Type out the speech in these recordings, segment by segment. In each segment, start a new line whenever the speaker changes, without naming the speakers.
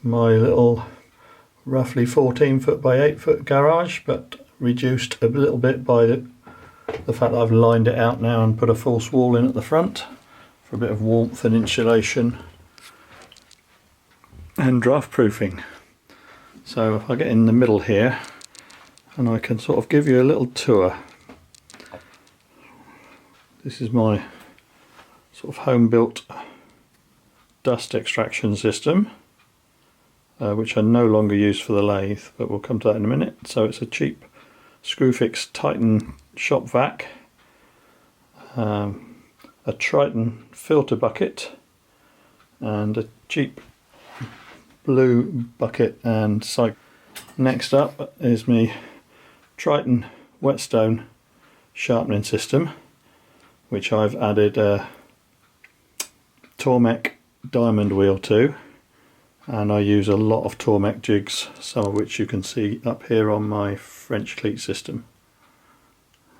my little roughly 14 foot by 8 foot garage, but reduced a little bit by the fact that I've lined it out now and put a false wall in at the front for a bit of warmth and insulation and draft proofing. So if I get in the middle here and I can sort of give you a little tour. This is my sort of home built dust extraction system, which I no longer use for the lathe, but we'll come to that in a minute. So it's a cheap Screwfix Titan shop vac, a Triton filter bucket, and a cheap blue bucket and cycle. Next up is my Triton whetstone sharpening system, which I've added a Tormek diamond wheel to, and I use a lot of Tormek jigs, some of which you can see up here on my French cleat system,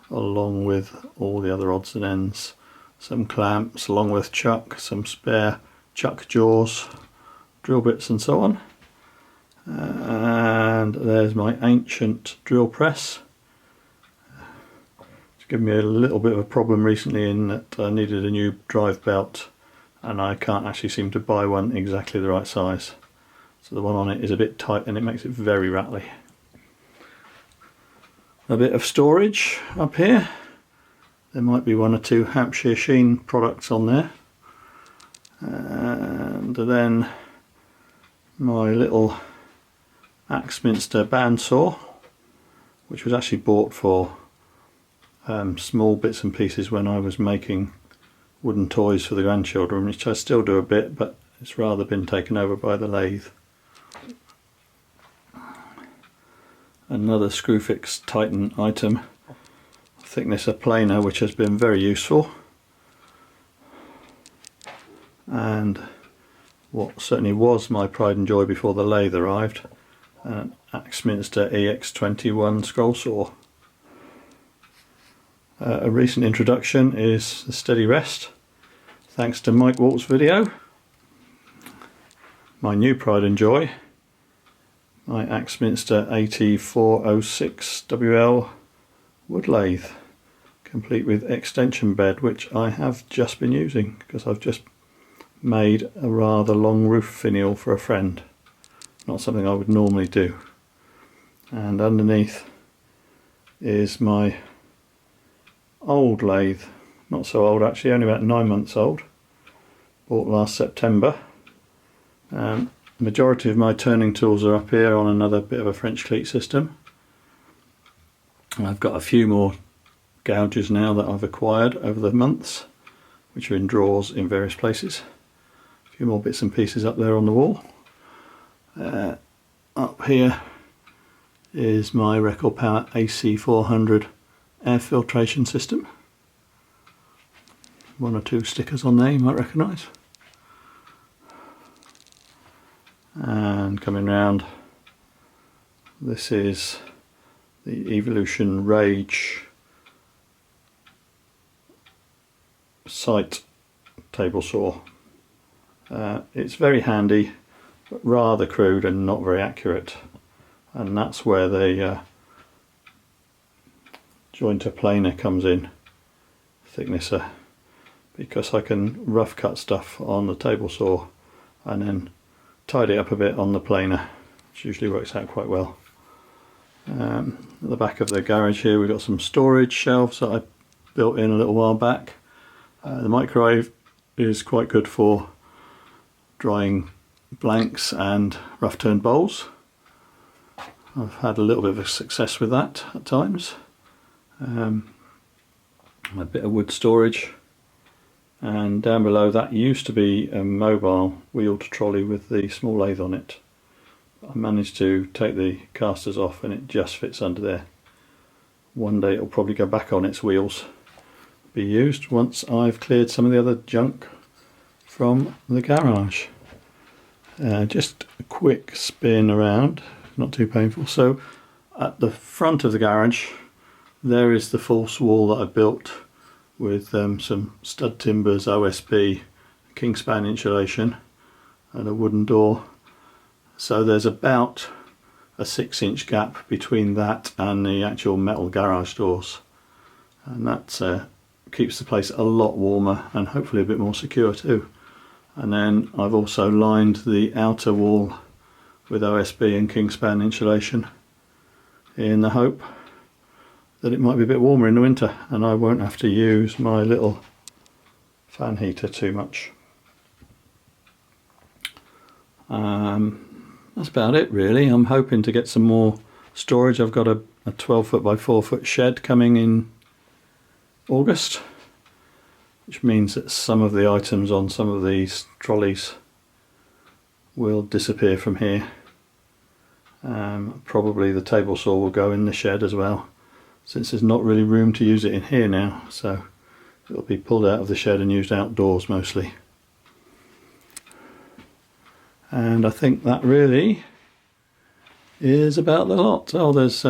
along with all the other odds and ends, some clamps along with chuck, some spare chuck jaws, drill bits and so on. And there's my ancient drill press. It's given me a little bit of a problem recently in that I needed a new drive belt and I can't actually seem to buy one exactly the right size. So the one on it is a bit tight and it makes it very rattly. A bit of storage up here. There might be 1 or 2 Hampshire Sheen products on there. And then my little Axminster bandsaw, which was actually bought for small bits and pieces when I was making wooden toys for the grandchildren, which I still do a bit, but it's rather been taken over by the lathe. Another Screwfix Titan item, thickness of planer, which has been very useful, and what certainly was my pride and joy before the lathe arrived, an Axminster EX21 scroll saw. A recent introduction is the Steady Rest, thanks to Mike Walt's video. My new pride and joy, my Axminster AT406WL wood lathe, complete with extension bed, which I have just been using because I've just made a rather long roof finial for a friend. Not something I would normally do. And underneath is my old lathe, not so old actually, only about 9 months old, bought last September. The majority of my turning tools are up here on another bit of a French cleat system. I've got a few more gouges now that I've acquired over the months, which are in drawers in various places. A few more bits and pieces up there on the wall. Up here is my Record Power AC400 air filtration system. 1 or 2 stickers on there you might recognise. And coming round, this is the Evolution Rage sight table saw. It's very handy, but rather crude and not very accurate, and that's where the jointer planer comes in, thicknesser, because I can rough cut stuff on the table saw and then tidy it up a bit on the planer, which usually works out quite well. At the back of the garage here we've got some storage shelves that I built in a little while back. The microwave is quite good for drying blanks and rough turned bowls. I've had a little bit of a success with that at times. A bit of wood storage, and down below that used to be a mobile wheeled trolley with the small lathe on it. I managed to take the casters off and it just fits under there. One day it'll probably go back on its wheels, be used once I've cleared some of the other junk from the garage. Just a quick spin around, not too painful. So at the front of the garage there is the false wall that I built with some stud timbers, OSB, kingspan insulation and a wooden door. So there's about a 6-inch gap between that and the actual metal garage doors, and that keeps the place a lot warmer and hopefully a bit more secure too. And then I've also lined the outer wall with OSB and Kingspan insulation in the hope that it might be a bit warmer in the winter and I won't have to use my little fan heater too much. That's about it really. I'm hoping to get some more storage. I've got a 12-foot by 4-foot shed coming in August, which means that some of the items on some of these trolleys will disappear from here. Probably the table saw will go in the shed as well, since there's not really room to use it in here now, so it'll be pulled out of the shed and used outdoors mostly. And I think that really is about the lot. Oh, there's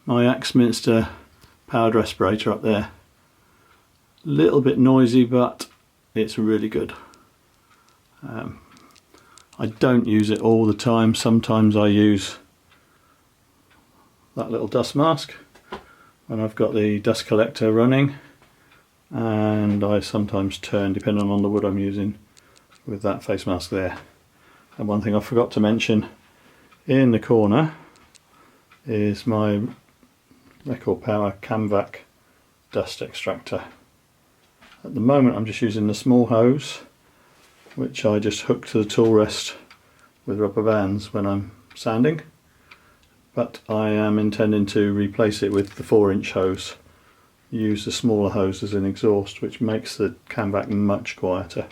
my Axminster powered respirator up there. Little bit noisy, but it's really good. I don't use it all the time. Sometimes I use that little dust mask when I've got the dust collector running, and I sometimes turn, depending on the wood I'm using, with that face mask there. And one thing I forgot to mention, in the corner is my Record Power Camvac dust extractor. At the moment I'm just using the small hose, which I just hook to the tool rest with rubber bands when I'm sanding, but I am intending to replace it with the 4-inch hose, use the smaller hose as an exhaust, which makes the Camvac much quieter.